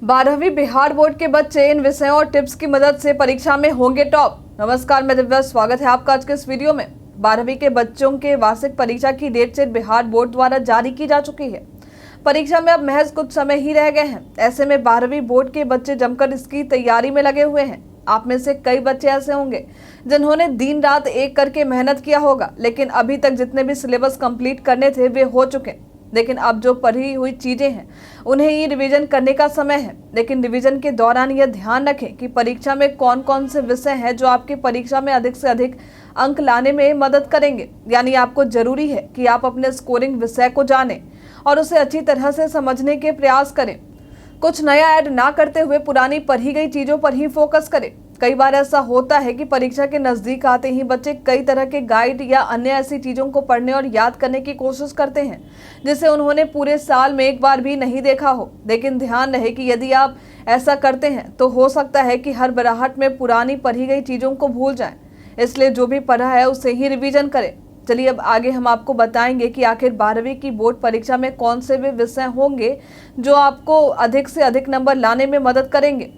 12वीं बिहार बोर्ड के बच्चे इन विषयों और टिप्स की मदद से परीक्षा में होंगे टॉप। नमस्कार, मैं दिव्या, स्वागत है आपका आज के इस वीडियो में। 12वीं के बच्चों के वार्षिक परीक्षा की डेट शीट बिहार बोर्ड द्वारा जारी की जा चुकी है। परीक्षा में अब महज कुछ समय ही रह गए हैं। ऐसे में 12वीं बोर्ड के बच्चे जमकर इसकी तैयारी में लगे हुए हैं। आप में से कई बच्चे ऐसे होंगे जिन्होंने दिन रात एक करके मेहनत किया होगा, लेकिन अभी तक जितने भी सिलेबस कंप्लीट करने थे वे हो चुके। लेकिन अब जो पढ़ी हुई चीजें हैं उन्हें ही रिवीजन करने का समय है। लेकिन रिवीजन के दौरान यह ध्यान रखें कि परीक्षा में कौन कौन से विषय हैं जो आपकी परीक्षा में अधिक से अधिक अंक लाने में मदद करेंगे। यानी आपको जरूरी है कि आप अपने स्कोरिंग विषय को जानें और उसे अच्छी तरह से समझने के प्रयास करें। कुछ नया ऐड ना करते हुए पुरानी पढ़ी गई चीजों पर ही फोकस करें। कई बार ऐसा होता है कि परीक्षा के नजदीक आते ही बच्चे कई तरह के गाइड या अन्य ऐसी चीजों को पढ़ने और याद करने की कोशिश करते हैं जिसे उन्होंने पूरे साल में एक बार भी नहीं देखा हो। लेकिन ध्यान रहे कि यदि आप ऐसा करते हैं तो हो सकता है कि हर बराहट में पुरानी पढ़ी गई चीजों को भूल जाएं। इसलिए जो भी पढ़ा है उसे ही रिवीजन करें। चलिए अब आगे हम आपको बताएंगे कि आखिर 12वीं की बोर्ड परीक्षा में कौन से वे विषय होंगे जो आपको अधिक से अधिक नंबर लाने में मदद करेंगे।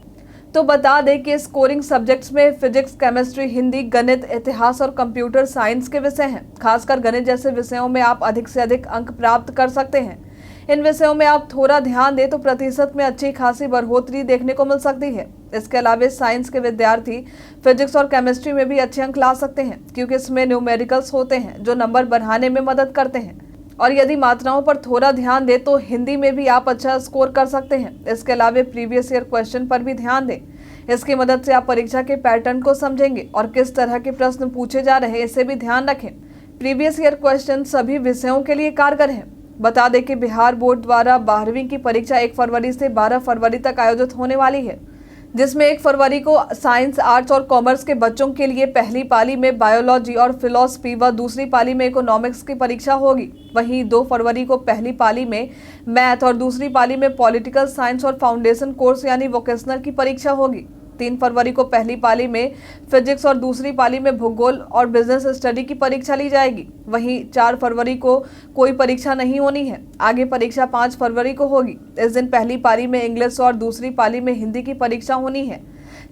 तो बता दें कि स्कोरिंग सब्जेक्ट्स में फिजिक्स, केमिस्ट्री, हिंदी, गणित, इतिहास और कंप्यूटर साइंस के विषय हैं। खासकर गणित जैसे विषयों में आप अधिक से अधिक अंक प्राप्त कर सकते हैं। इन विषयों में आप थोड़ा ध्यान दें तो प्रतिशत में अच्छी खासी बढ़ोतरी देखने को मिल सकती है। इसके अलावा साइंस के विद्यार्थी फिजिक्स और केमिस्ट्री में भी अच्छे अंक ला सकते हैं, क्योंकि इसमें न्यूमेरिकल्स होते हैं जो नंबर बढ़ाने में मदद करते हैं। और यदि मात्राओं पर थोड़ा ध्यान दें तो हिंदी में भी आप अच्छा स्कोर कर सकते हैं। इसके अलावा प्रीवियस ईयर क्वेश्चन पर भी ध्यान दें। इसकी मदद से आप परीक्षा के पैटर्न को समझेंगे और किस तरह के प्रश्न पूछे जा रहे हैं इसे भी ध्यान रखें। प्रीवियस ईयर क्वेश्चन सभी विषयों के लिए कारगर हैं। बता दें कि बिहार बोर्ड द्वारा 12वीं की परीक्षा 1 फरवरी से 12 फरवरी तक आयोजित होने वाली है, जिसमें 1 फरवरी को साइंस, आर्ट्स और कॉमर्स के बच्चों के लिए पहली पाली में बायोलॉजी और फिलॉसफी व दूसरी पाली में इकोनॉमिक्स की परीक्षा होगी। वहीं 2 फरवरी को पहली पाली में मैथ और दूसरी पाली में पॉलिटिकल साइंस और फाउंडेशन कोर्स यानी वोकेशनल की परीक्षा होगी। 3 फरवरी को पहली पाली में फिजिक्स और दूसरी पाली में भूगोल और बिजनेस स्टडी की परीक्षा ली जाएगी। वहीं 4 फरवरी को कोई परीक्षा नहीं होनी है। आगे परीक्षा 5 फरवरी को होगी। इस दिन पहली पाली में इंग्लिश और दूसरी पाली में हिंदी की परीक्षा होनी है।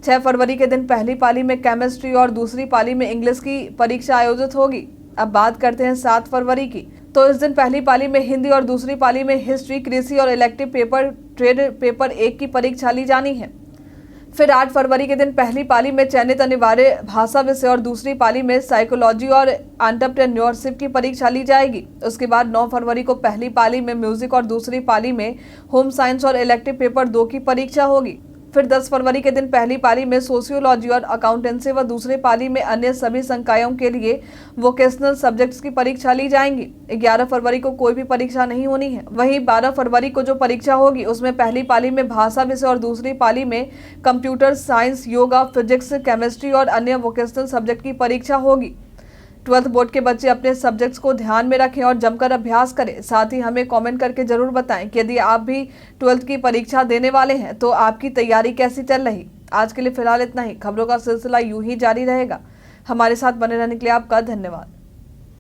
6 फरवरी के दिन पहली पाली में केमिस्ट्री और दूसरी पाली में इंग्लिश की परीक्षा आयोजित होगी। अब बात करते हैं 7 फरवरी की। तो इस दिन पहली पाली में हिंदी और दूसरी पाली में हिस्ट्री, कृषि और इलेक्टिव पेपर ट्रेड पेपर 1 की परीक्षा ली जानी है। फिर 8 फरवरी के दिन पहली पाली में चयनित अनिवार्य भाषा विषय और दूसरी पाली में साइकोलॉजी और एंटरप्रेन्योरशिप की परीक्षा ली जाएगी। उसके बाद 9 फरवरी को पहली पाली में म्यूजिक और दूसरी पाली में होम साइंस और इलेक्टिव पेपर 2 की परीक्षा होगी। फिर 10 फरवरी के दिन पहली पाली में सोशियोलॉजी और अकाउंटेंसी व दूसरी पाली में अन्य सभी संकायों के लिए वोकेशनल सब्जेक्ट्स की परीक्षा ली जाएंगी। 11 फरवरी को कोई भी परीक्षा नहीं होनी है। वहीं 12 फरवरी को जो परीक्षा होगी उसमें पहली पाली में भाषा विषय और दूसरी पाली में computer science, yoga, physics, chemistry और अन्य वोकेशनल सब्जेक्ट की परीक्षा होगी। 12th बोर्ड के बच्चे अपने सब्जेक्ट्स को ध्यान में रखें और जमकर अभ्यास करें। साथ ही हमें कमेंट करके जरूर बताएं कि यदि आप भी 12th की परीक्षा देने वाले हैं तो आपकी तैयारी कैसी चल रही। आज के लिए फिलहाल इतना ही। खबरों का सिलसिला यूं ही जारी रहेगा। हमारे साथ बने रहने के लिए आपका धन्यवाद।